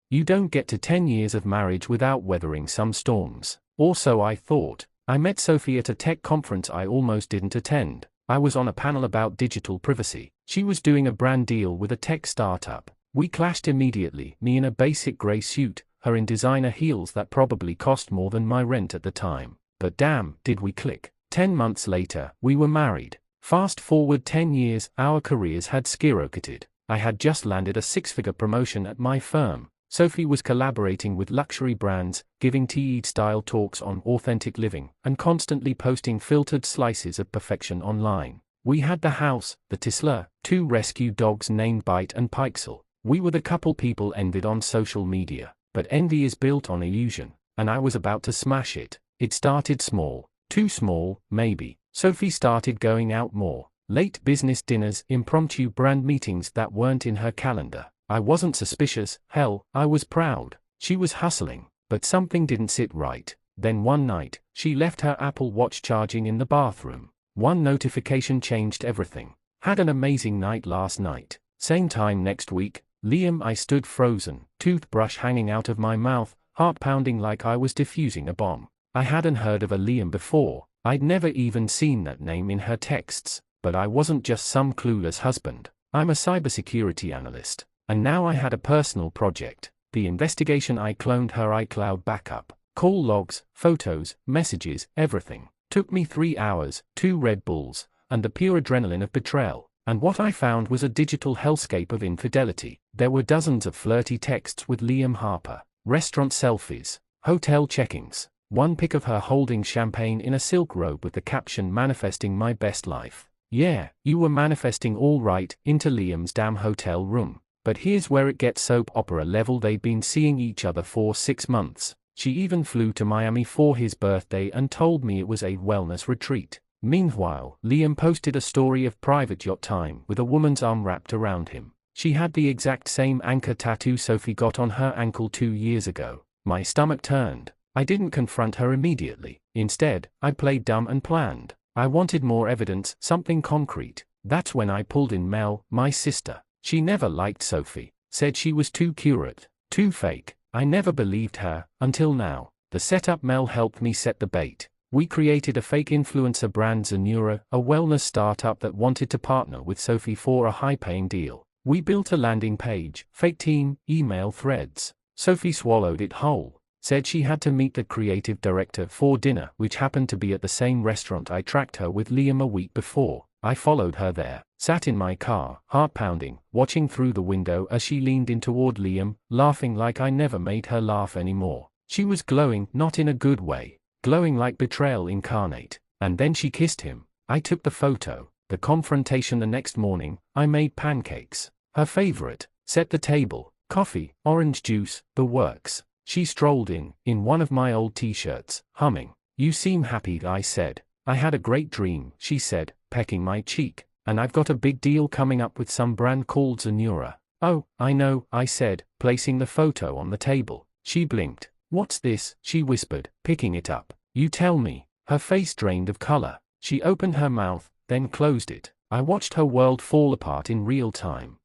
You don't get to 10 years of marriage without weathering some storms. Or so I thought. I met Sophie at a tech conference I almost didn't attend. I was on a panel about digital privacy. She was doing a brand deal with a tech startup. We clashed immediately, me in a basic grey suit, her in designer heels that probably cost more than my rent at the time. But damn, did we click. 10 months later, we were married. Fast forward 10 years, our careers had skyrocketed. I had just landed a 6-figure promotion at my firm. Sophie was collaborating with luxury brands, giving TED-style talks on authentic living, and constantly posting filtered slices of perfection online. We had the house, the Tisla, 2 rescue dogs named Bite and Pixel. We were the couple people envied on social media. But envy is built on illusion, and I was about to smash it. It started small. Too small, maybe. Sophie started going out more. Late business dinners, impromptu brand meetings that weren't in her calendar. I wasn't suspicious, hell, I was proud. She was hustling, but something didn't sit right. Then one night, she left her Apple Watch charging in the bathroom. One notification changed everything. Had an amazing night last night. Same time next week, Liam. I stood frozen, toothbrush hanging out of my mouth, heart pounding like I was defusing a bomb. I hadn't heard of a Liam before. I'd never even seen that name in her texts. But I wasn't just some clueless husband. I'm a cybersecurity analyst. And now I had a personal project. The investigation. I cloned her iCloud backup. Call logs, photos, messages, everything. Took me 3 hours, 2 Red Bulls, and the pure adrenaline of betrayal. And what I found was a digital hellscape of infidelity. There were dozens of flirty texts with Liam Harper, restaurant selfies, hotel check-ins, one pic of her holding champagne in a silk robe with the caption "Manifesting my best life." Yeah, you were manifesting all right, into Liam's damn hotel room. But here's where it gets soap opera level. They'd been seeing each other for 6 months. She even flew to Miami for his birthday and told me it was a wellness retreat. Meanwhile, Liam posted a story of private yacht time with a woman's arm wrapped around him. She had the exact same anchor tattoo Sophie got on her ankle 2 years ago. My stomach turned. I didn't confront her immediately. Instead, I played dumb and planned. I wanted more evidence, something concrete. That's when I pulled in Mel, my sister. She never liked Sophie, said she was too curate, too fake. I never believed her, until now. The setup. Mel helped me set the bait. We created a fake influencer brand, Zanura, a wellness startup that wanted to partner with Sophie for a high-paying deal. We built a landing page, fake team, email threads. Sophie swallowed it whole. Said she had to meet the creative director for dinner, which happened to be at the same restaurant I tracked her with Liam a week before. I followed her there, sat in my car, heart pounding, watching through the window as she leaned in toward Liam, laughing like I never made her laugh anymore. She was glowing, not in a good way, glowing like betrayal incarnate. And then she kissed him. I took the photo. The confrontation. The next morning, I made pancakes, her favorite, set the table, coffee, orange juice, the works. She strolled in one of my old t-shirts, humming. "You seem happy," I said. "I had a great dream," she said, pecking my cheek. "And I've got a big deal coming up with some brand called Zanura." "Oh, I know," I said, placing the photo on the table. She blinked. "What's this?" she whispered, picking it up. "You tell me." Her face drained of color. She opened her mouth, then closed it. I watched her world fall apart in real time.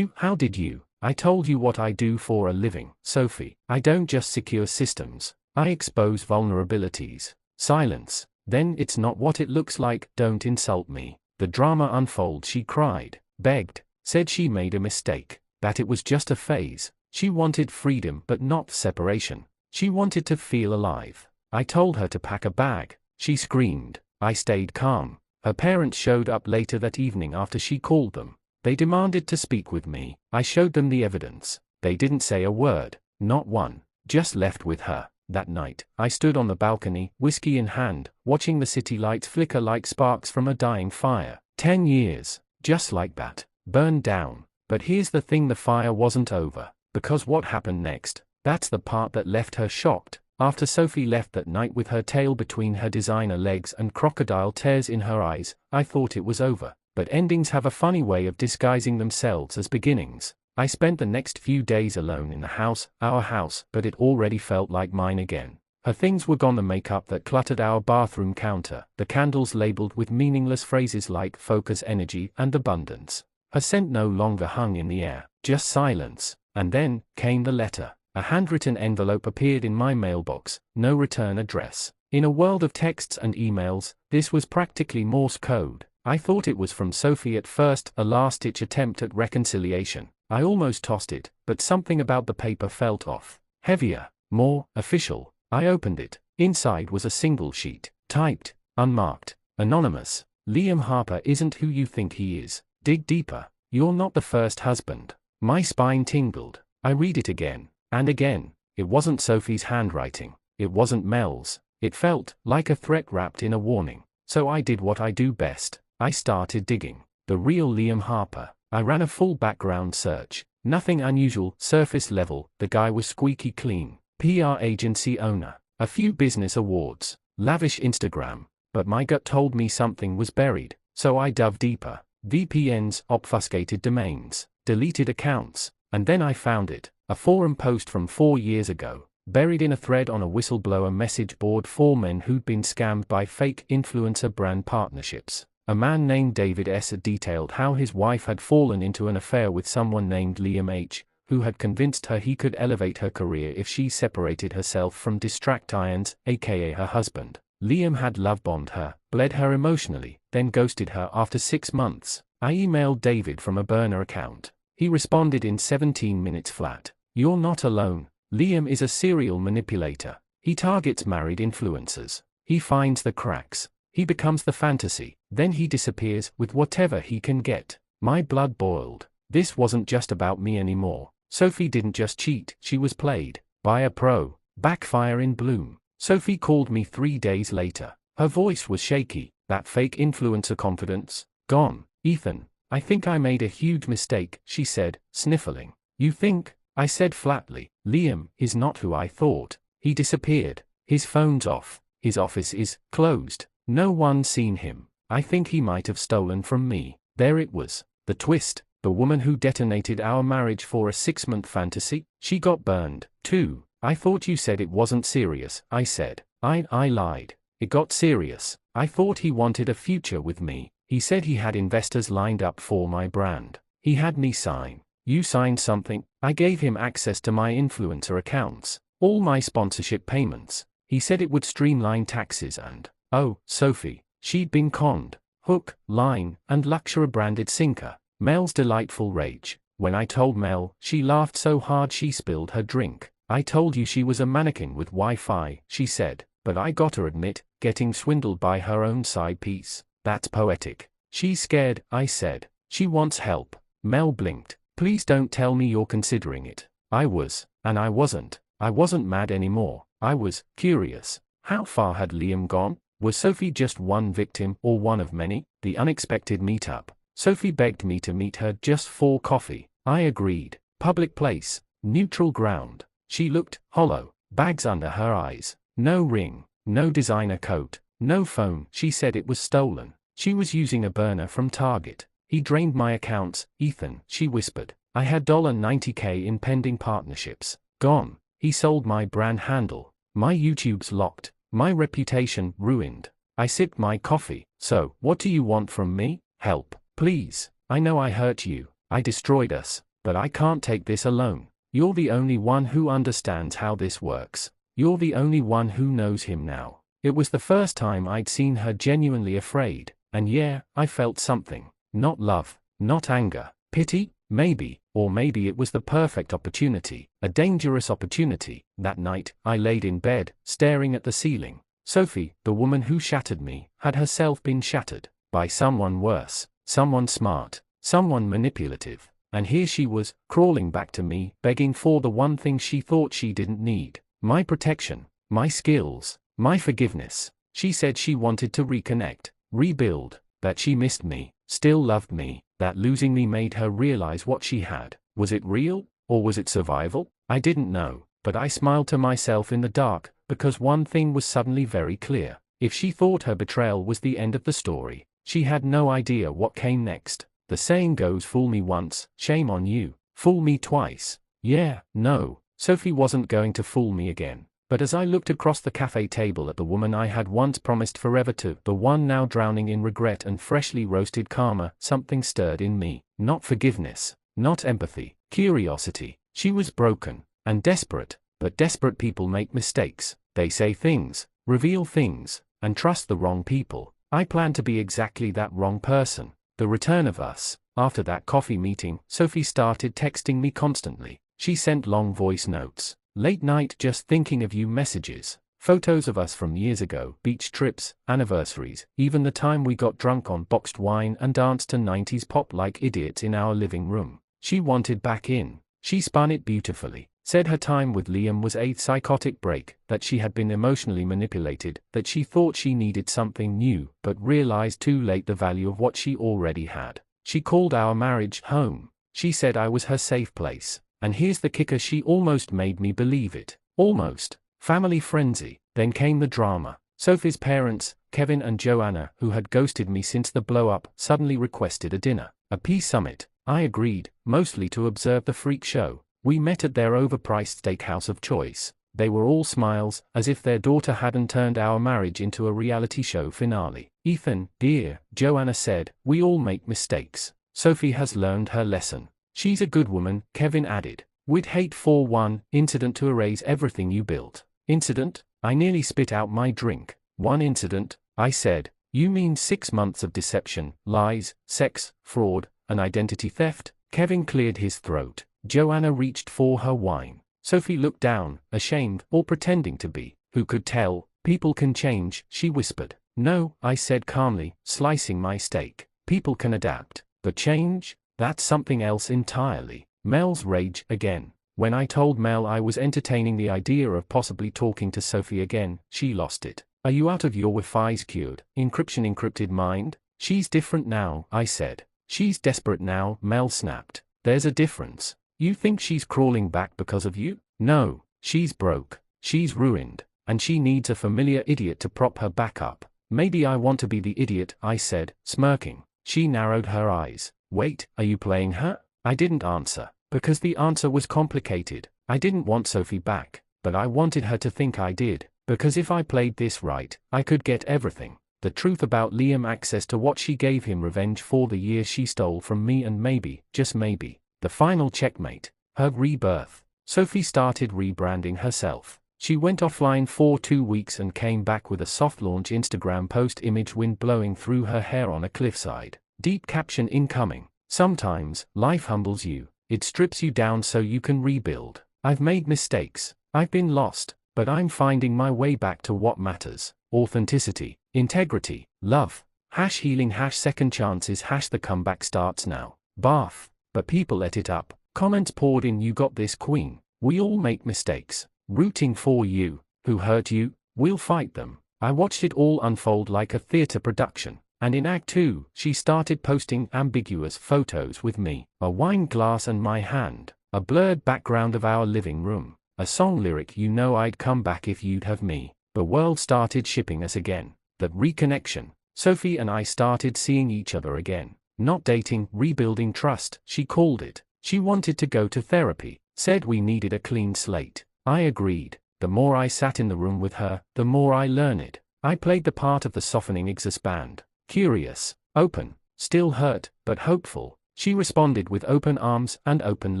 How did you? I told you what I do for a living, Sophie. I don't just secure systems. I expose vulnerabilities." Silence. "Then it's not what it looks like. Don't insult me." The drama unfolds. She cried, begged, said she made a mistake, that it was just a phase. She wanted freedom but not separation. She wanted to feel alive. I told her to pack a bag. She screamed. I stayed calm. Her parents showed up later that evening after she called them. They demanded to speak with me. I showed them the evidence. They didn't say a word, not one, just left with her. That night, I stood on the balcony, whiskey in hand, watching the city lights flicker like sparks from a dying fire. 10 years, just like that, burned down. But here's the thing, the fire wasn't over. Because what happened next, that's the part that left her shocked. After Sophie left that night with her tail between her designer legs and crocodile tears in her eyes, I thought it was over. But endings have a funny way of disguising themselves as beginnings. I spent the next few days alone in the house, our house, but it already felt like mine again. Her things were gone, the makeup that cluttered our bathroom counter, the candles labeled with meaningless phrases like focus, energy, and abundance. Her scent no longer hung in the air, just silence. And then came the letter. A handwritten envelope appeared in my mailbox, no return address. In a world of texts and emails, this was practically Morse code. I thought it was from Sophie at first, a last-ditch attempt at reconciliation. I almost tossed it, but something about the paper felt off. Heavier, more official. I opened it. Inside was a single sheet, typed, unmarked, anonymous. Liam Harper isn't who you think he is. Dig deeper. You're not the first husband. My spine tingled. I read it again, and again. It wasn't Sophie's handwriting. It wasn't Mel's. It felt like a threat wrapped in a warning. So I did what I do best. I started digging. The real Liam Harper. I ran a full background search. Nothing unusual, surface level. The guy was squeaky clean. PR agency owner. A few business awards. Lavish Instagram. But my gut told me something was buried, so I dove deeper. VPNs, obfuscated domains, deleted accounts, and then I found it. A forum post from 4 years ago, buried in a thread on a whistleblower message board for men who'd been scammed by fake influencer brand partnerships. A man named David S. detailed how his wife had fallen into an affair with someone named Liam H., who had convinced her he could elevate her career if she separated herself from Distract Irons, aka her husband. Liam had love-bombed her, bled her emotionally, then ghosted her after 6 months. I emailed David from a burner account. He responded in 17 minutes flat. You're not alone. Liam is a serial manipulator. He targets married influencers. He finds the cracks. He becomes the fantasy. Then he disappears with whatever he can get. My blood boiled. This wasn't just about me anymore. Sophie didn't just cheat, she was played by a pro. Backfire in bloom. Sophie called me 3 days later. Her voice was shaky, that fake influencer confidence gone. Ethan, I think I made a huge mistake, she said, sniffling. You think? I said flatly. Liam is not who I thought. He disappeared. His phone's off. His office is closed. No one's seen him. I think he might have stolen from me. There it was. The twist. The woman who detonated our marriage for a 6-month fantasy, she got burned, too. I thought you said it wasn't serious, I said. I lied. It got serious. I thought he wanted a future with me. He said he had investors lined up for my brand. He had me sign. You signed something? I gave him access to my influencer accounts, all my sponsorship payments. He said it would streamline taxes and, oh, Sophie, she'd been conned. Hook, line, and luxury-branded sinker. Mel's delightful rage. When I told Mel, she laughed so hard she spilled her drink. I told you she was a mannequin with Wi-Fi, she said, but I gotta admit, getting swindled by her own side piece, that's poetic. She's scared, I said. She wants help. Mel blinked. Please don't tell me you're considering it. I was, and I wasn't. I wasn't mad anymore. I was curious. How far had Liam gone? Was Sophie just one victim or one of many? The unexpected meetup. Sophie begged me to meet her just for coffee. I agreed. Public place. Neutral ground. She looked hollow. Bags under her eyes. No ring. No designer coat. No phone. She said it was stolen. She was using a burner from Target. He drained my accounts, Ethan, she whispered. I had $90K in pending partnerships. Gone. He sold my brand handle. My YouTube's locked. My reputation ruined. I sipped my coffee. So, what do you want from me? Help. Please. I know I hurt you. I destroyed us. But I can't take this alone. You're the only one who understands how this works. You're the only one who knows him now. It was the first time I'd seen her genuinely afraid. And yeah, I felt something. Not love. Not anger. Pity? Maybe. Or maybe it was the perfect opportunity. A dangerous opportunity. That night, I laid in bed, staring at the ceiling. Sophie, the woman who shattered me, had herself been shattered. By someone worse. Someone smart. Someone manipulative. And here she was, crawling back to me, begging for the one thing she thought she didn't need. My protection. My skills. My forgiveness. She said she wanted to reconnect. Rebuild. That she missed me. Still loved me. That losing me made her realize what she had. Was it real? Or was it survival? I didn't know. But I smiled to myself in the dark, because one thing was suddenly very clear. If she thought her betrayal was the end of the story, she had no idea what came next. The saying goes, fool me once, shame on you. Fool me twice. Yeah, no. Sophie wasn't going to fool me again. But as I looked across the cafe table at the woman I had once promised forever to, the one now drowning in regret and freshly roasted karma, something stirred in me. Not forgiveness. Not empathy. Curiosity. She was broken. and desperate. But desperate people make mistakes. They say things, reveal things, and trust the wrong people. I plan to be exactly that wrong person. The return of us. After that coffee meeting, Sophie started texting me constantly. She sent long voice notes, late night just thinking of you messages, photos of us from years ago, beach trips, anniversaries, even the time we got drunk on boxed wine and danced to 90s pop like idiots in our living room. She wanted back in. She spun it beautifully. Said her time with Liam was a psychotic break, that she had been emotionally manipulated, that she thought she needed something new, but realized too late the value of what she already had. She called our marriage home. She said I was her safe place. And here's the kicker, she almost made me believe it. Almost. Family frenzy. Then came the drama. Sophie's parents, Kevin and Joanna, who had ghosted me since the blow-up, suddenly requested a dinner. A peace summit. I agreed, mostly to observe the freak show. We met at their overpriced steakhouse of choice. They were all smiles, as if their daughter hadn't turned our marriage into a reality show finale. Ethan, dear, Joanna said, we all make mistakes. Sophie has learned her lesson. She's a good woman, Kevin added. We'd hate for one incident to erase everything you built. Incident? I nearly spit out my drink. One incident, I said. You mean 6 months of deception, lies, sex, fraud, and identity theft? Kevin cleared his throat. Joanna reached for her wine. Sophie looked down, ashamed, or pretending to be. Who could tell? People can change, she whispered. No, I said calmly, slicing my steak. People can adapt. But change? That's something else entirely. Mel's rage again. When I told Mel I was entertaining the idea of possibly talking to Sophie again, she lost it. Are you out of your Wi-Fi's cured, encrypted mind? She's different now, I said. She's desperate now, Mel snapped. There's a difference. You think she's crawling back because of you? No, she's broke. She's ruined. And she needs a familiar idiot to prop her back up. Maybe I want to be the idiot, I said, smirking. She narrowed her eyes. Wait, are you playing her? I didn't answer. Because the answer was complicated. I didn't want Sophie back, but I wanted her to think I did. Because if I played this right, I could get everything. The truth about Liam, access to what she gave him, revenge for the years she stole from me, and maybe, just maybe, the final checkmate, her rebirth. Sophie started rebranding herself. She went offline for 2 weeks and came back with a soft launch Instagram post image, wind blowing through her hair on a cliffside. Deep caption incoming. Sometimes, life humbles you. It strips you down so you can rebuild. I've made mistakes. I've been lost. But I'm finding my way back to what matters. Authenticity, integrity, love. #healing, #second chances, #the comeback starts now. Bath. But people ate it up. Comments poured in, you got this queen. We all make mistakes. Rooting for you. Who hurt you? We'll fight them. I watched it all unfold like a theater production. And in Act 2, she started posting ambiguous photos with me. A wine glass and my hand. A blurred background of our living room. A song lyric, you know I'd come back if you'd have me. The world started shipping us again. That reconnection. Sophie and I started seeing each other again. Not dating, rebuilding trust, she called it. She wanted to go to therapy, said we needed a clean slate. I agreed. The more I sat in the room with her, the more I learned. I played the part of the softening exes band. Curious, open, still hurt, but hopeful. She responded with open arms and open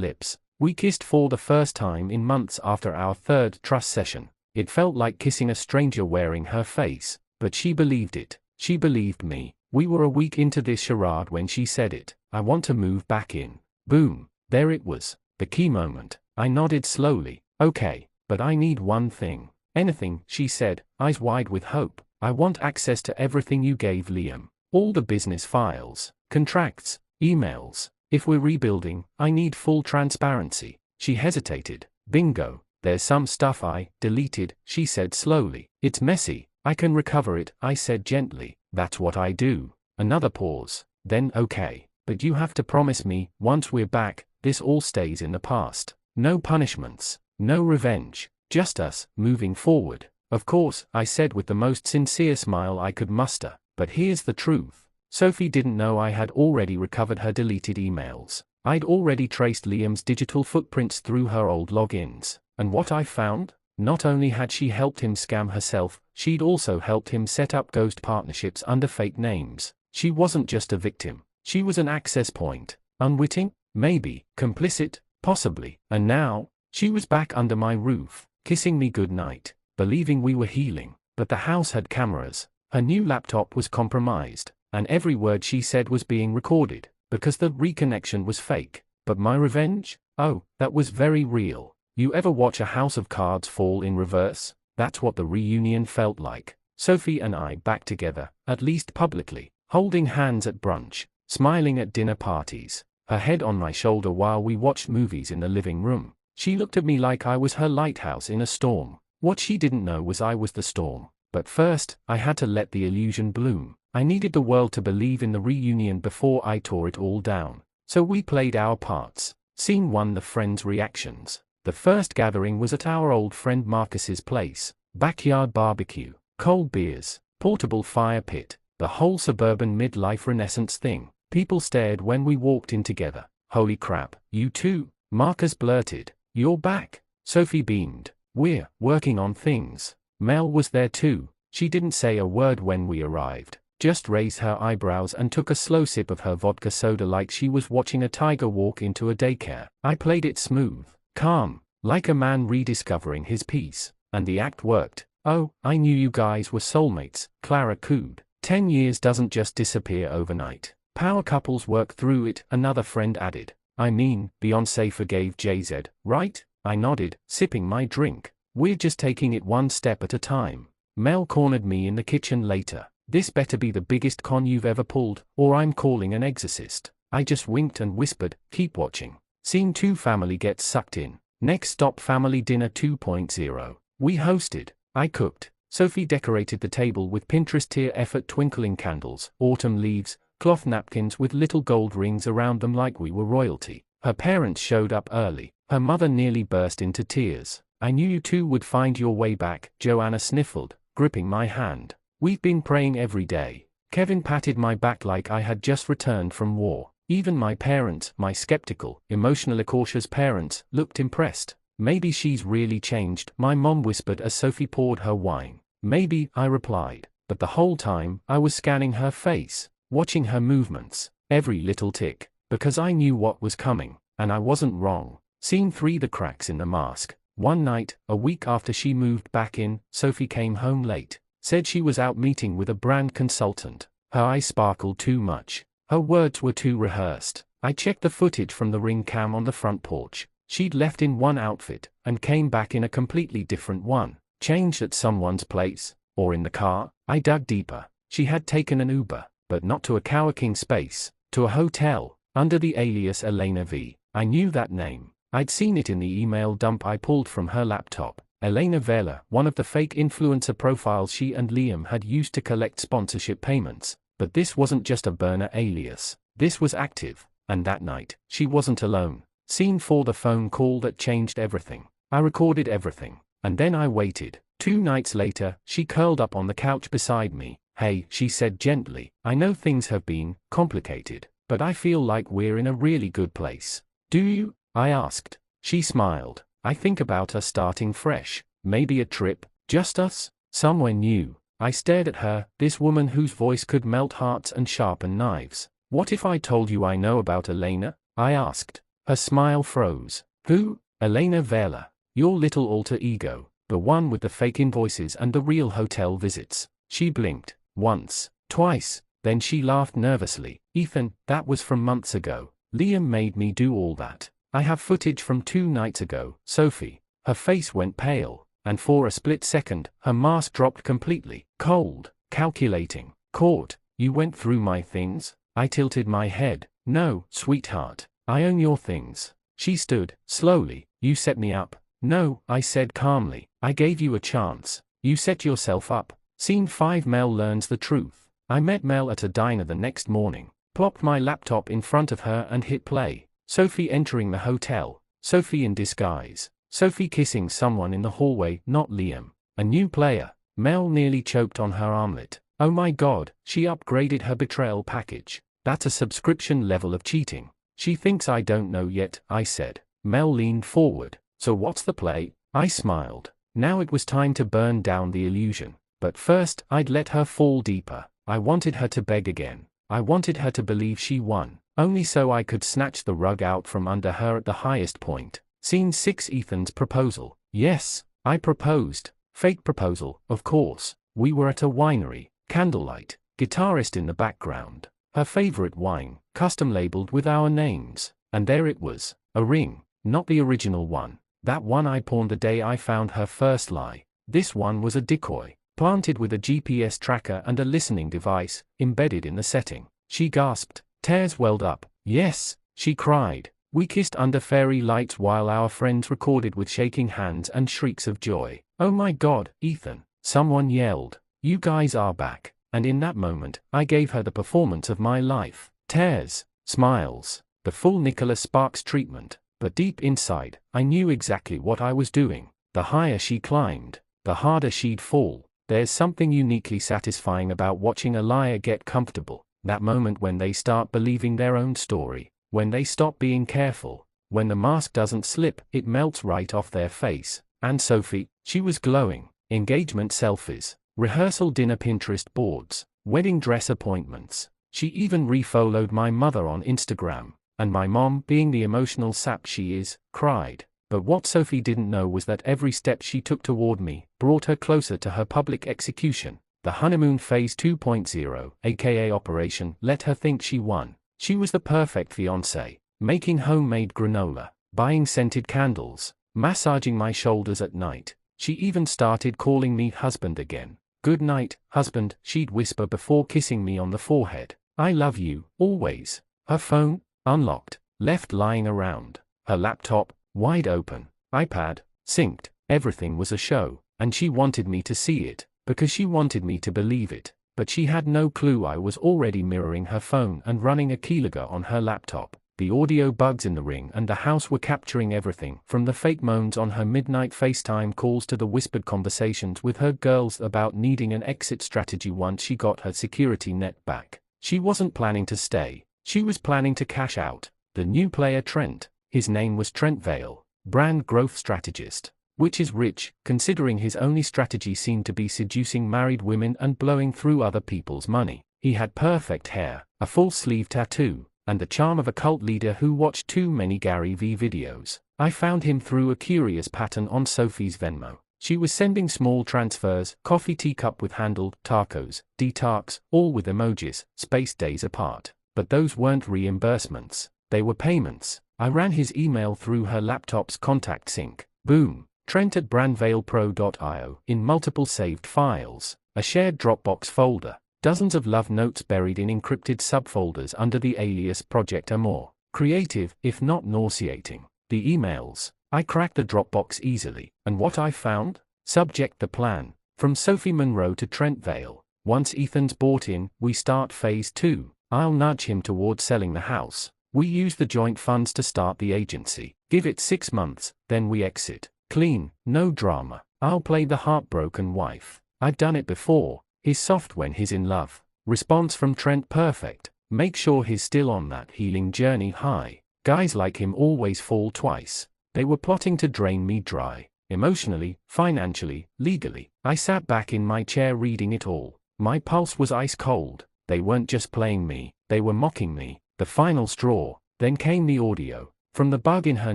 lips. We kissed for the first time in months after our third trust session. It felt like kissing a stranger wearing her face, but she believed it. She believed me. We were a week into this charade when she said it. I want to move back in. Boom. There it was. The key moment. I nodded slowly. Okay, but I need one thing. Anything, she said, eyes wide with hope. I want access to everything you gave Liam. All the business files, contracts, emails. If we're rebuilding, I need full transparency. She hesitated. Bingo. There's some stuff I deleted, she said slowly. It's messy. I can recover it, I said gently. That's what I do. Another pause. Then okay. But you have to promise me, once we're back, this all stays in the past. No punishments. No revenge. Just us, moving forward. Of course, I said with the most sincere smile I could muster. But here's the truth. Sophie didn't know I had already recovered her deleted emails. I'd already traced Liam's digital footprints through her old logins. And what I found? Not only had she helped him scam herself, she'd also helped him set up ghost partnerships under fake names. She wasn't just a victim. She was an access point. Unwitting? Maybe. Complicit? Possibly. And now? She was back under my roof, kissing me goodnight, believing we were healing. But the house had cameras, her new laptop was compromised, and every word she said was being recorded, because the reconnection was fake. But my revenge? Oh, that was very real. You ever watch a house of cards fall in reverse? That's what the reunion felt like. Sophie and I back together, at least publicly, holding hands at brunch, smiling at dinner parties, her head on my shoulder while we watched movies in the living room. She looked at me like I was her lighthouse in a storm. What she didn't know was I was the storm. But first, I had to let the illusion bloom. I needed the world to believe in the reunion before I tore it all down. So we played our parts. Scene 1: The friends' reactions. The first gathering was at our old friend Marcus's place. Backyard barbecue, cold beers, portable fire pit, the whole suburban midlife renaissance thing. People stared when we walked in together. "Holy crap, you too?" Marcus blurted. "You're back." Sophie beamed. "We're working on things." Mel was there too. She didn't say a word when we arrived, just raised her eyebrows and took a slow sip of her vodka soda like she was watching a tiger walk into a daycare. I played it smooth, calm, like a man rediscovering his peace, and the act worked. "Oh, I knew you guys were soulmates," Clara cooed. 10 years doesn't just disappear overnight. Power couples work through it," another friend added. "I mean, Beyoncé forgave Jay-Z, right?" I nodded, sipping my drink. "We're just taking it one step at a time." Mel cornered me in the kitchen later. "This better be the biggest con you've ever pulled, or I'm calling an exorcist." I just winked and whispered, "Keep watching." Scene 2: Family gets sucked in. Next stop: Family Dinner 2.0. We hosted. I cooked. Sophie decorated the table with Pinterest tear effort twinkling candles, autumn leaves, cloth napkins with little gold rings around them like we were royalty. Her parents showed up early. Her mother nearly burst into tears. "I knew you two would find your way back," Joanna sniffled, gripping my hand. "We've been praying every day." Kevin patted my back like I had just returned from war. Even my parents, my skeptical, emotionally cautious parents, looked impressed. "Maybe she's really changed," my mom whispered as Sophie poured her wine. "Maybe," I replied. But the whole time, I was scanning her face, watching her movements, every little tick, because I knew what was coming, and I wasn't wrong. Scene 3: The cracks in the mask. One night, a week after she moved back in, Sophie came home late. Said she was out meeting with a brand consultant. Her eyes sparkled too much. Her words were too rehearsed. I checked the footage from the Ring cam on the front porch. She'd left in one outfit, and came back in a completely different one. Changed at someone's place, or in the car. I dug deeper. She had taken an Uber, but not to a coworking space, to a hotel, under the alias Elena V. I knew that name. I'd seen it in the email dump I pulled from her laptop. Elena Vela, one of the fake influencer profiles she and Liam had used to collect sponsorship payments. But this wasn't just a burner alias. This was active, and that night, she wasn't alone. Scene 4: The phone call that changed everything. I recorded everything, and then I waited. 2 nights later, she curled up on the couch beside me. "Hey," she said gently, "I know things have been complicated, but I feel like we're in a really good place." "Do you?" I asked. She smiled. "I think about us starting fresh, maybe a trip, just us, somewhere new." I stared at her, this woman whose voice could melt hearts and sharpen knives. "What if I told you I know about Elena?" I asked. Her smile froze. "Who?" "Elena Vela. Your little alter ego. The one with the fake invoices and the real hotel visits." She blinked. Once. Twice. Then she laughed nervously. "Ethan, that was from months ago. Liam made me do all that. I have footage from 2 nights ago." Sophie. Her face went pale, and for a split second, her mask dropped completely. Cold. Calculating. "Caught. You went through my things?" I tilted my head. "No, sweetheart. I own your things." She stood, slowly. "You set me up." "No," I said calmly. "I gave you a chance. You set yourself up." Scene 5: Mel learns the truth. I met Mel at a diner the next morning. Plopped my laptop in front of her and hit play. Sophie entering the hotel. Sophie in disguise. Sophie kissing someone in the hallway, not Liam. A new player. Mel nearly choked on her omelet. Oh my god, she upgraded her betrayal package. That's a subscription level of cheating. "She thinks I don't know yet," I said. Mel leaned forward. "So what's the play?" I smiled. Now it was time to burn down the illusion. But first, I'd let her fall deeper. I wanted her to beg again. I wanted her to believe she won. Only so I could snatch the rug out from under her at the highest point. Scene 6. Ethan's proposal. Yes, I proposed. Fake proposal, of course. We were at a winery, candlelight, guitarist in the background, her favorite wine, custom labeled with our names, and there it was, a ring, not the original one, that one I pawned the day I found her first lie. This one was a decoy, planted with a GPS tracker and a listening device, embedded in the setting. She gasped, tears welled up. Yes, she cried. We kissed under fairy lights while our friends recorded with shaking hands and shrieks of joy. Oh my God, Ethan, someone yelled. You guys are back. And in that moment, I gave her the performance of my life. Tears, smiles, the full Nicholas Sparks treatment. But deep inside, I knew exactly what I was doing. The higher she climbed, the harder she'd fall. There's something uniquely satisfying about watching a liar get comfortable. That moment when they start believing their own story. When they stop being careful, when the mask doesn't slip, it melts right off their face. And Sophie, she was glowing. Engagement selfies, rehearsal dinner Pinterest boards, wedding dress appointments. She even refollowed my mother on Instagram, and my mom, being the emotional sap she is, cried. But what Sophie didn't know was that every step she took toward me brought her closer to her public execution. The honeymoon phase 2.0, aka Operation, let her think she won. She was the perfect fiancée, making homemade granola, buying scented candles, massaging my shoulders at night. She even started calling me husband again. Good night, husband, she'd whisper before kissing me on the forehead. I love you, always. Her phone, unlocked, left lying around. Her laptop, wide open. iPad, synced. Everything was a show, and she wanted me to see it, because she wanted me to believe it. But she had no clue I was already mirroring her phone and running a keylogger on her laptop. The audio bugs in the ring and the house were capturing everything, from the fake moans on her midnight FaceTime calls to the whispered conversations with her girls about needing an exit strategy once she got her security net back. She wasn't planning to stay, she was planning to cash out. The new player Trent, his name was Trent Vale, brand growth strategist. Which is rich, considering his only strategy seemed to be seducing married women and blowing through other people's money. He had perfect hair, a full sleeve tattoo, and the charm of a cult leader who watched too many Gary Vee videos. I found him through a curious pattern on Sophie's Venmo. She was sending small transfers, coffee teacup with handled, tacos, detox, all with emojis, spaced days apart. But those weren't reimbursements, they were payments. I ran his email through her laptop's contact sync. Boom. Trent at brandvalepro.io, in multiple saved files, a shared Dropbox folder, dozens of love notes buried in encrypted subfolders under the alias Project Amor. Creative, if not nauseating. The emails. I cracked the Dropbox easily, and what I found? Subject: the plan. From Sophie Monroe to Trent Vale. Once Ethan's bought in, we start phase 2. I'll nudge him towards selling the house. We use the joint funds to start the agency. Give it 6 months, then we exit. Clean, no drama. I'll play the heartbroken wife. I've done it before. He's soft when he's in love. Response from Trent: perfect. Make sure he's still on that healing journey. High. Guys like him always fall twice. They were plotting to drain me dry. Emotionally, financially, legally. I sat back in my chair reading it all. My pulse was ice cold. They weren't just playing me, they were mocking me. The final straw. Then came the audio. From the bug in her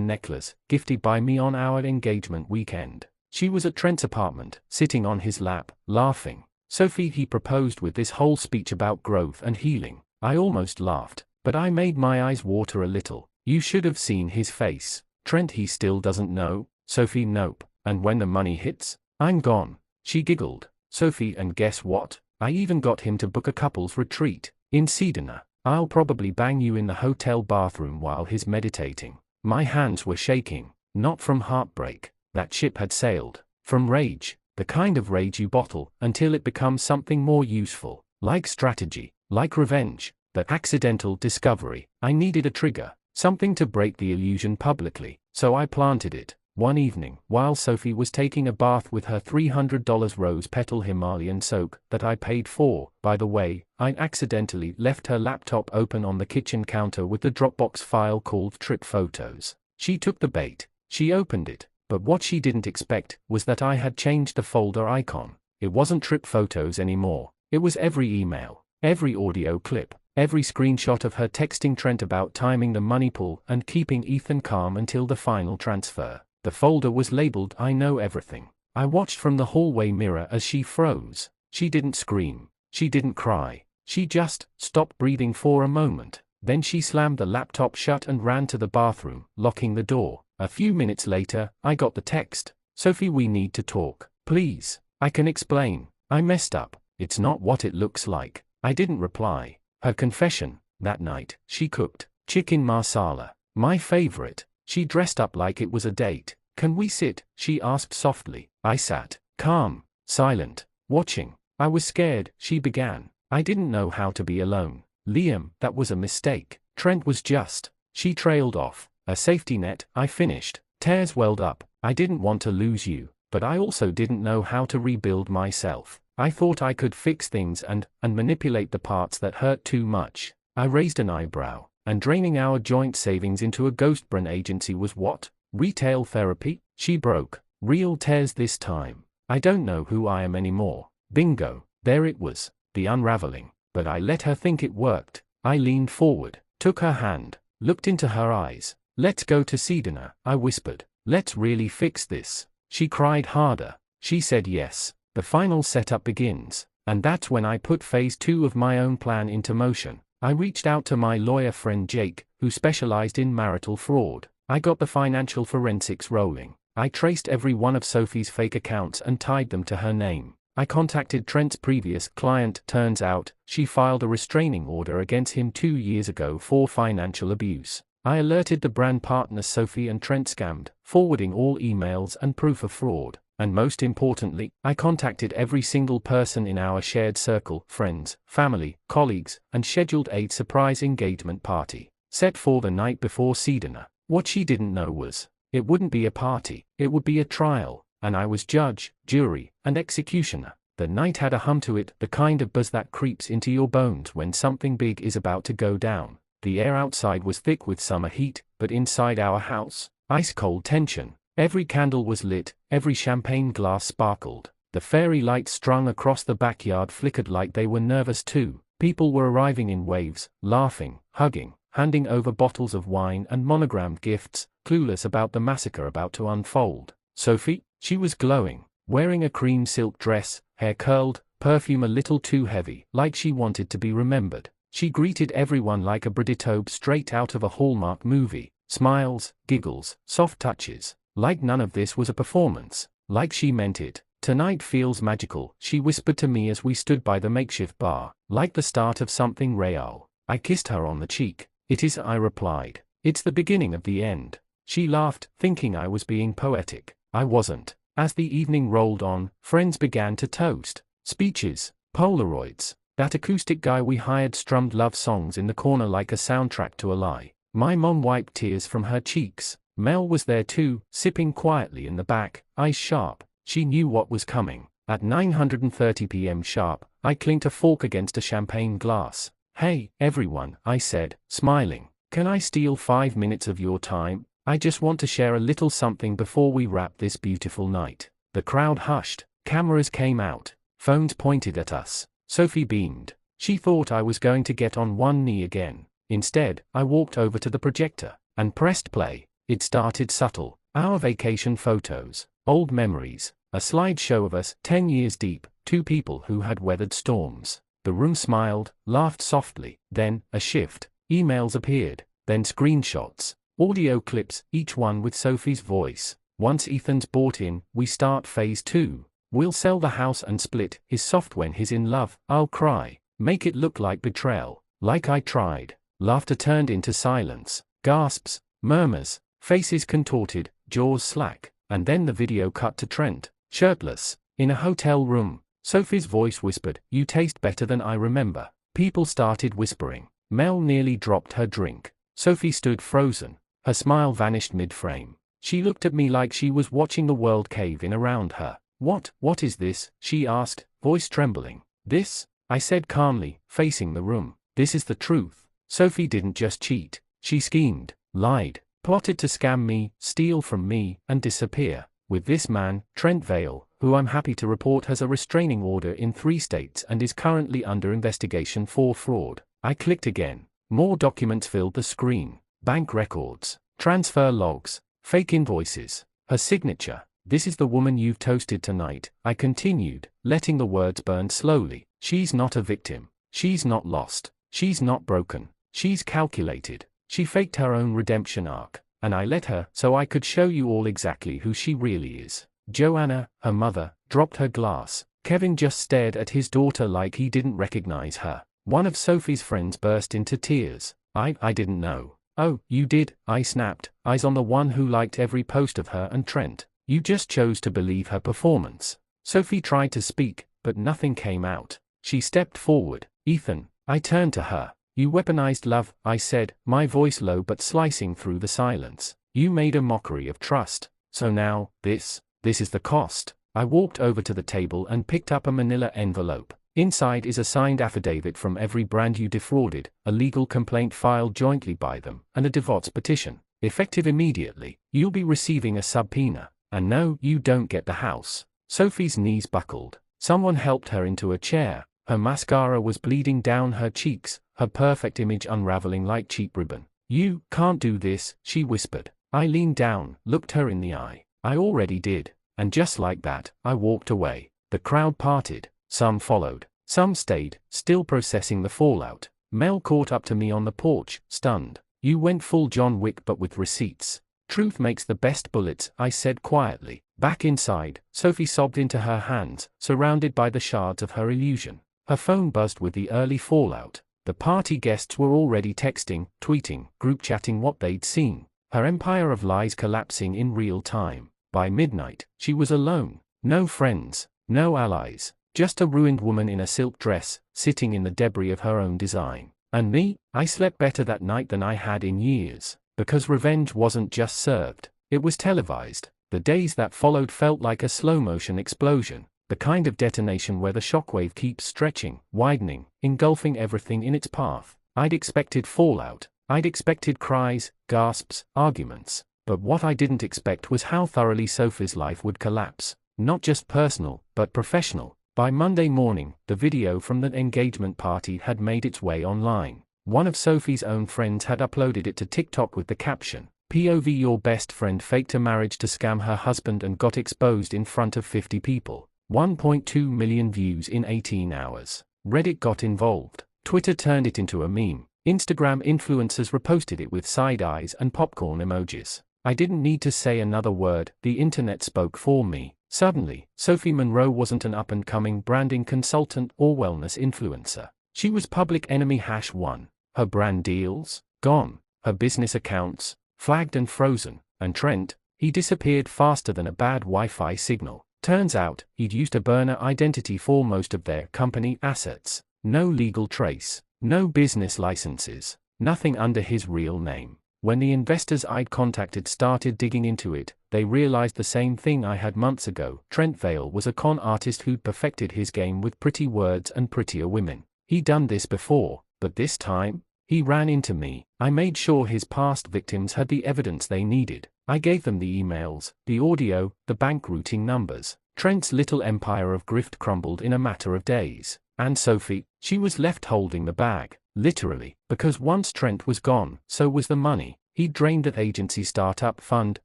necklace, gifted by me on our engagement weekend. She was at Trent's apartment, sitting on his lap, laughing. Sophie, he proposed with this whole speech about growth and healing. I almost laughed, but I made my eyes water a little. You should have seen his face. Trent: he still doesn't know. Sophie: nope. And when the money hits, I'm gone. She giggled. Sophie: and guess what? I even got him to book a couple's retreat in Sedona. I'll probably bang you in the hotel bathroom while he's meditating. My hands were shaking, not from heartbreak. That ship had sailed. From rage, the kind of rage you bottle until it becomes something more useful, like strategy, like revenge, that accidental discovery. I needed a trigger, something to break the illusion publicly, so I planted it. One evening, while Sophie was taking a bath with her $300 rose petal Himalayan soak that I paid for, by the way, I accidentally left her laptop open on the kitchen counter with the Dropbox file called Trip Photos. She took the bait. She opened it, but what she didn't expect was that I had changed the folder icon. It wasn't Trip Photos anymore. It was every email, every audio clip, every screenshot of her texting Trent about timing the money pull and keeping Ethan calm until the final transfer. The folder was labeled "I know everything." I watched from the hallway mirror as she froze. She didn't scream. She didn't cry. She just stopped breathing for a moment. Then she slammed the laptop shut and ran to the bathroom, locking the door. A few minutes later, I got the text. "Sophie, we need to talk. Please. I can explain. I messed up. It's not what it looks like." I didn't reply. Her confession: that night, she cooked chicken marsala, my favorite. She dressed up like it was a date. "Can we sit?" she asked softly. I sat, calm, silent, watching. "I was scared," she began. "I didn't know how to be alone. Liam, that was a mistake. Trent was just." She trailed off. "A safety net," I finished. Tears welled up. "I didn't want to lose you, but I also didn't know how to rebuild myself. I thought I could fix things and manipulate the parts that hurt too much." I raised an eyebrow. "And draining our joint savings into a ghost brand agency was what? Retail therapy?" She broke. "Real tears this time. I don't know who I am anymore." Bingo. There it was. The unraveling. But I let her think it worked. I leaned forward, took her hand, looked into her eyes. "Let's go to Sedona," I whispered. "Let's really fix this." She cried harder. She said yes. The final setup begins. And that's when I put phase 2 of my own plan into motion. I reached out to my lawyer friend Jake, who specialized in marital fraud. I got the financial forensics rolling. I traced every one of Sophie's fake accounts and tied them to her name. I contacted Trent's previous client. Turns out, she filed a restraining order against him 2 years ago for financial abuse. I alerted the brand partners Sophie and Trent scammed, forwarding all emails and proof of fraud. And most importantly, I contacted every single person in our shared circle, friends, family, colleagues, and scheduled a surprise engagement party, set for the night before Sedona. What she didn't know was, it wouldn't be a party, it would be a trial, and I was judge, jury, and executioner. The night had a hum to it, the kind of buzz that creeps into your bones when something big is about to go down. The air outside was thick with summer heat, but inside our house, ice-cold tension. Every candle was lit, every champagne glass sparkled. The fairy lights strung across the backyard flickered like they were nervous too. People were arriving in waves, laughing, hugging, handing over bottles of wine and monogrammed gifts, clueless about the massacre about to unfold. Sophie? She was glowing, wearing a cream silk dress, hair curled, perfume a little too heavy, like she wanted to be remembered. She greeted everyone like a Bridetobe straight out of a Hallmark movie. Smiles, giggles, soft touches. Like none of this was a performance. Like she meant it. "Tonight feels magical," she whispered to me as we stood by the makeshift bar. "Like the start of something real." I kissed her on the cheek. "It is," I replied. "It's the beginning of the end." She laughed, thinking I was being poetic. I wasn't. As the evening rolled on, friends began to toast. Speeches, Polaroids. That acoustic guy we hired strummed love songs in the corner like a soundtrack to a lie. My mom wiped tears from her cheeks. Mel was there too, sipping quietly in the back, eyes sharp. She knew what was coming. At 9:30 p.m. sharp, I clinked a fork against a champagne glass. "Hey, everyone," I said, smiling. "Can I steal 5 minutes of your time? I just want to share a little something before we wrap this beautiful night." The crowd hushed. Cameras came out. Phones pointed at us. Sophie beamed. She thought I was going to get on one knee again. Instead, I walked over to the projector and pressed play. It started subtle. Our vacation photos, old memories, a slideshow of us 10 years deep, 2 people who had weathered storms. The room smiled, laughed softly, then, a shift. Emails appeared, then screenshots, audio clips, each one with Sophie's voice. "Once Ethan's bought in, we start phase 2. We'll sell the house and split his soft when he's in love. I'll cry. Make it look like betrayal. Like I tried." Laughter turned into silence. Gasps, murmurs, faces contorted, jaws slack. And then the video cut to Trent, shirtless, in a hotel room. Sophie's voice whispered, "You taste better than I remember." People started whispering. Mel nearly dropped her drink. Sophie stood frozen. Her smile vanished mid-frame. She looked at me like she was watching the world cave in around her. What is this?" she asked, voice trembling. "This?" I said calmly, facing the room. "This is the truth. Sophie didn't just cheat. She schemed, lied, plotted to scam me, steal from me, and disappear. With this man, Trent Vale, who I'm happy to report has a restraining order in 3 states and is currently under investigation for fraud. I clicked again. More documents filled the screen. Bank records, transfer logs, fake invoices, her signature. This is the woman you've toasted tonight, I continued, letting the words burn slowly. She's not a victim. She's not lost. She's not broken. She's calculated. She faked her own redemption arc, and I let her so I could show you all exactly who she really is. Joanna, her mother, dropped her glass. Kevin just stared at his daughter like he didn't recognize her. One of Sophie's friends burst into tears. I didn't know. Oh, you did, I snapped, eyes on the one who liked every post of her and Trent. You just chose to believe her performance. Sophie tried to speak, but nothing came out. She stepped forward. Ethan, I turned to her. You weaponized love, I said, my voice low but slicing through the silence. You made a mockery of trust. So now, this is the cost. I walked over to the table and picked up a manila envelope. Inside is a signed affidavit from every brand you defrauded, a legal complaint filed jointly by them, and a divorce petition. Effective immediately, you'll be receiving a subpoena. And no, you don't get the house. Sophie's knees buckled. Someone helped her into a chair. Her mascara was bleeding down her cheeks, her perfect image unraveling like cheap ribbon. You can't do this, she whispered. I leaned down, looked her in the eye. I already did. And just like that, I walked away. The crowd parted. Some followed. Some stayed, still processing the fallout. Mel caught up to me on the porch, stunned. You went full John Wick but with receipts. Truth makes the best bullets, I said quietly. Back inside, Sophie sobbed into her hands, surrounded by the shards of her illusion. Her phone buzzed with the early fallout. The party guests were already texting, tweeting, group chatting what they'd seen. Her empire of lies collapsing in real time. By midnight, she was alone. No friends, no allies. Just a ruined woman in a silk dress, sitting in the debris of her own design. And me, I slept better that night than I had in years. Because revenge wasn't just served, it was televised. The days that followed felt like a slow-motion explosion. The kind of detonation where the shockwave keeps stretching, widening, engulfing everything in its path. I'd expected fallout. I'd expected cries, gasps, arguments. But what I didn't expect was how thoroughly Sophie's life would collapse. Not just personal, but professional. By Monday morning, the video from the engagement party had made its way online. One of Sophie's own friends had uploaded it to TikTok with the caption, POV your best friend faked a marriage to scam her husband and got exposed in front of 50 people. 1.2 million views in 18 hours. Reddit got involved. Twitter turned it into a meme. Instagram influencers reposted it with side eyes and popcorn emojis. I didn't need to say another word, the internet spoke for me. Suddenly, Sophie Monroe wasn't an up-and-coming branding consultant or wellness influencer. She was public enemy #1. Her brand deals? Gone. Her business accounts? Flagged and frozen. And Trent? He disappeared faster than a bad Wi-Fi signal. Turns out, he'd used a burner identity for most of their company assets. No legal trace. No business licenses. Nothing under his real name. When the investors I'd contacted started digging into it, they realized the same thing I had months ago. Trent Vale was a con artist who'd perfected his game with pretty words and prettier women. He'd done this before, but this time, he ran into me. I made sure his past victims had the evidence they needed. I gave them the emails, the audio, the bank routing numbers. Trent's little empire of grift crumbled in a matter of days. And Sophie, she was left holding the bag, literally, because once Trent was gone, so was the money. He drained that agency startup fund,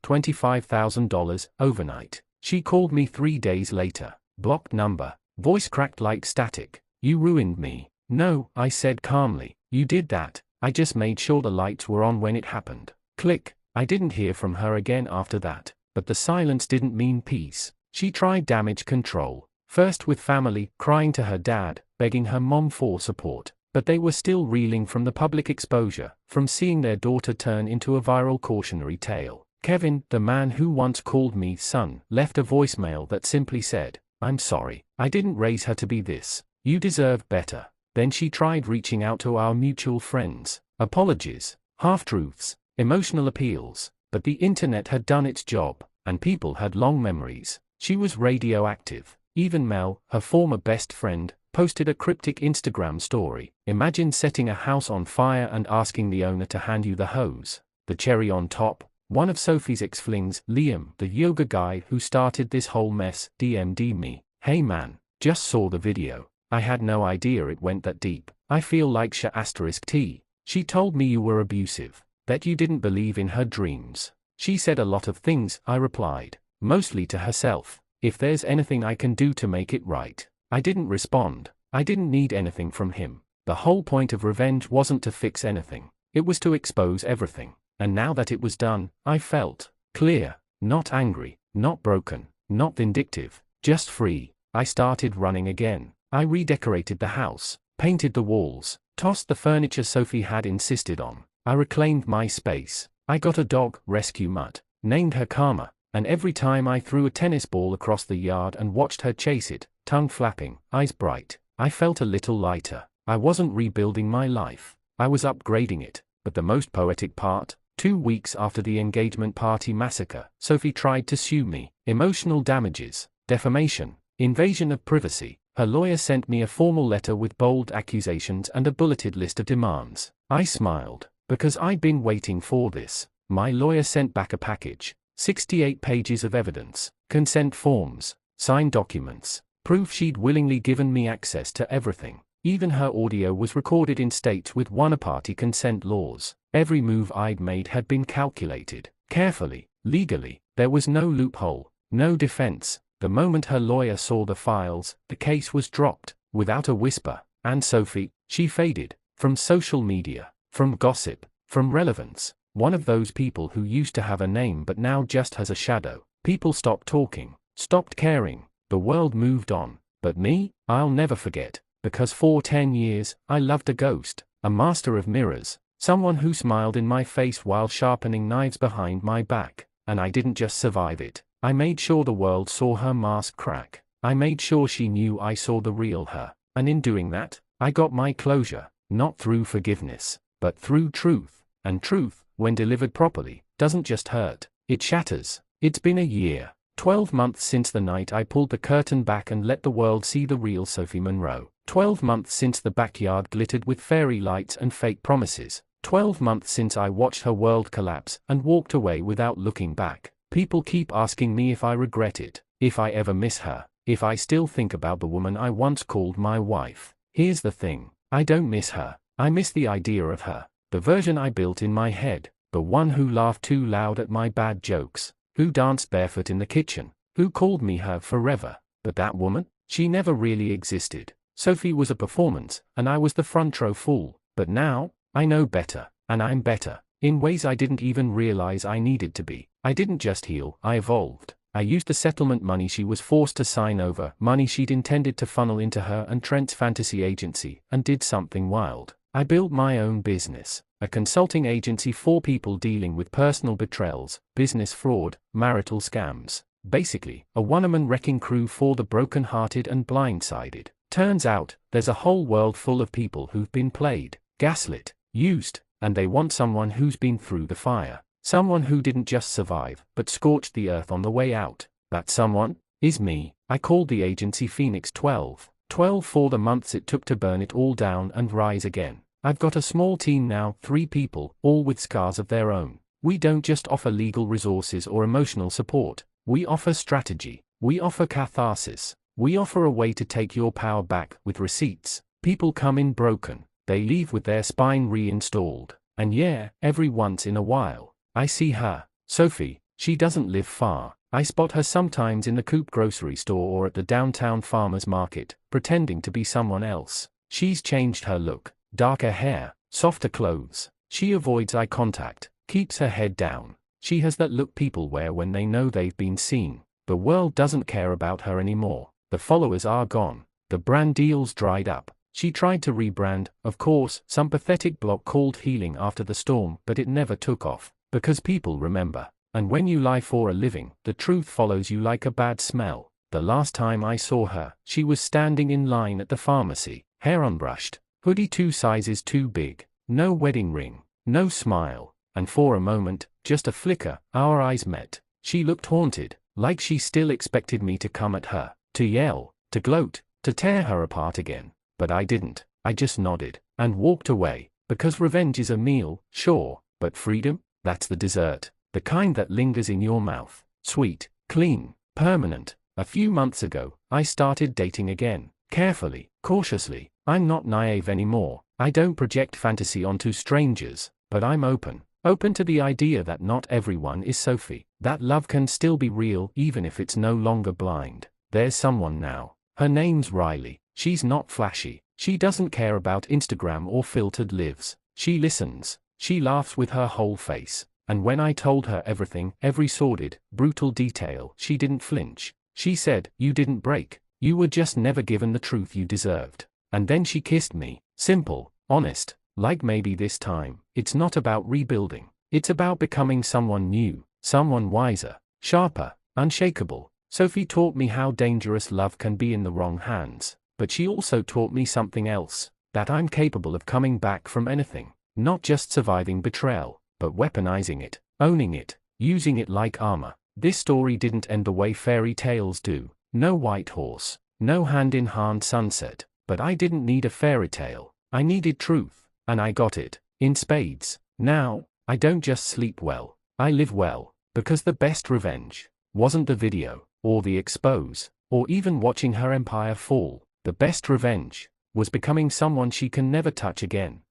$25,000, overnight. She called me 3 days later. Blocked number. Voice cracked like static. You ruined me. No, I said calmly. You did that. I just made sure the lights were on when it happened. Click. I didn't hear from her again after that. But the silence didn't mean peace. She tried damage control. First with family, crying to her dad, begging her mom for support. But they were still reeling from the public exposure, from seeing their daughter turn into a viral cautionary tale. Kevin, the man who once called me son, left a voicemail that simply said, I'm sorry, I didn't raise her to be this. You deserve better. Then she tried reaching out to our mutual friends. Apologies, half-truths, emotional appeals. But the internet had done its job, and people had long memories. She was radioactive. Even Mel, her former best friend, posted a cryptic Instagram story. Imagine setting a house on fire and asking the owner to hand you the hose. The cherry on top, one of Sophie's ex-flings, Liam, the yoga guy who started this whole mess, DM'd me. Hey man, just saw the video. I had no idea it went that deep. I feel like *T. She told me you were abusive, that you didn't believe in her dreams. She said a lot of things," I replied, mostly to herself. "If there's anything I can do to make it right." I didn't respond. I didn't need anything from him. The whole point of revenge wasn't to fix anything. It was to expose everything. And now that it was done, I felt clear, not angry, not broken, not vindictive, just free. I started running again. I redecorated the house, painted the walls, tossed the furniture Sophie had insisted on. I reclaimed my space. I got a dog, rescue mutt, named her Karma, and every time I threw a tennis ball across the yard and watched her chase it, tongue flapping, eyes bright, I felt a little lighter. I wasn't rebuilding my life. I was upgrading it. But the most poetic part, 2 weeks after the engagement party massacre, Sophie tried to sue me. Emotional damages, defamation, invasion of privacy. Her lawyer sent me a formal letter with bold accusations and a bulleted list of demands. I smiled, because I'd been waiting for this. My lawyer sent back a package, 68 pages of evidence, consent forms, signed documents, proof she'd willingly given me access to everything. Even her audio was recorded in states with one-party consent laws. Every move I'd made had been calculated, carefully, legally. There was no loophole, no defense. The moment her lawyer saw the files, the case was dropped, without a whisper. And Sophie, she faded, from social media, from gossip, from relevance. One of those people who used to have a name but now just has a shadow. People stopped talking, stopped caring. The world moved on. But me, I'll never forget. Because for 10 years, I loved a ghost, a master of mirrors, someone who smiled in my face while sharpening knives behind my back. And I didn't just survive it. I made sure the world saw her mask crack. I made sure she knew I saw the real her. And in doing that, I got my closure, not through forgiveness, but through truth. And truth, when delivered properly, doesn't just hurt, it shatters. It's been a year, 12 months since the night I pulled the curtain back and let the world see the real Sophie Monroe. 12 months since the backyard glittered with fairy lights and fake promises. 12 months since I watched her world collapse and walked away without looking back. People keep asking me if I regret it, if I ever miss her, if I still think about the woman I once called my wife. Here's the thing, I don't miss her. I miss the idea of her, the version I built in my head, the one who laughed too loud at my bad jokes, who danced barefoot in the kitchen, who called me her forever. But that woman, she never really existed. Sophie was a performance, and I was the front row fool. But now, I know better, and I'm better, in ways I didn't even realize I needed to be. I didn't just heal, I evolved. I used the settlement money she was forced to sign over, money she'd intended to funnel into her and Trent's fantasy agency, and did something wild. I built my own business, a consulting agency for people dealing with personal betrayals, business fraud, marital scams. Basically, a one-man wrecking crew for the broken-hearted and blindsided. Turns out, there's a whole world full of people who've been played, gaslit, used, and they want someone who's been through the fire. Someone who didn't just survive, but scorched the earth on the way out. That someone is me. I called the agency Phoenix 12. 12 for the months it took to burn it all down and rise again. I've got a small team now, 3 people, all with scars of their own. We don't just offer legal resources or emotional support. We offer strategy. We offer catharsis. We offer a way to take your power back with receipts. People come in broken. They leave with their spine reinstalled. And yeah, every once in a while, I see her. Sophie, she doesn't live far. I spot her sometimes in the Coop grocery store or at the downtown farmer's market, pretending to be someone else. She's changed her look. Darker hair, softer clothes. She avoids eye contact, keeps her head down. She has that look people wear when they know they've been seen. The world doesn't care about her anymore. The followers are gone. The brand deals dried up. She tried to rebrand, of course, some pathetic blog called Healing After the Storm, but it never took off. Because people remember. And when you lie for a living, the truth follows you like a bad smell. The last time I saw her, she was standing in line at the pharmacy, hair unbrushed, hoodie 2 sizes too big, no wedding ring, no smile, and for a moment, just a flicker, our eyes met. She looked haunted, like she still expected me to come at her, to yell, to gloat, to tear her apart again. But I didn't. I just nodded, and walked away, because revenge is a meal, sure, but freedom? That's the dessert, the kind that lingers in your mouth, sweet, clean, permanent. A few months ago, I started dating again, carefully, cautiously. I'm not naive anymore. I don't project fantasy onto strangers, but I'm open. Open to the idea that not everyone is Sophie. That love can still be real even if it's no longer blind. There's someone now. Her name's Riley. She's not flashy. She doesn't care about Instagram or filtered lives. She listens. She laughs with her whole face. And when I told her everything, every sordid, brutal detail, she didn't flinch. She said, "You didn't break. You were just never given the truth you deserved." And then she kissed me. Simple, honest, like maybe this time, it's not about rebuilding. It's about becoming someone new, someone wiser, sharper, unshakable. Sophie taught me how dangerous love can be in the wrong hands, but she also taught me something else, that I'm capable of coming back from anything, not just surviving betrayal, but weaponizing it, owning it, using it like armor. This story didn't end the way fairy tales do. No white horse, no hand-in-hand sunset, but I didn't need a fairy tale. I needed truth, and I got it, in spades. Now, I don't just sleep well, I live well, because the best revenge wasn't the video, or the expose, or even watching her empire fall. The best revenge was becoming someone she can never touch again.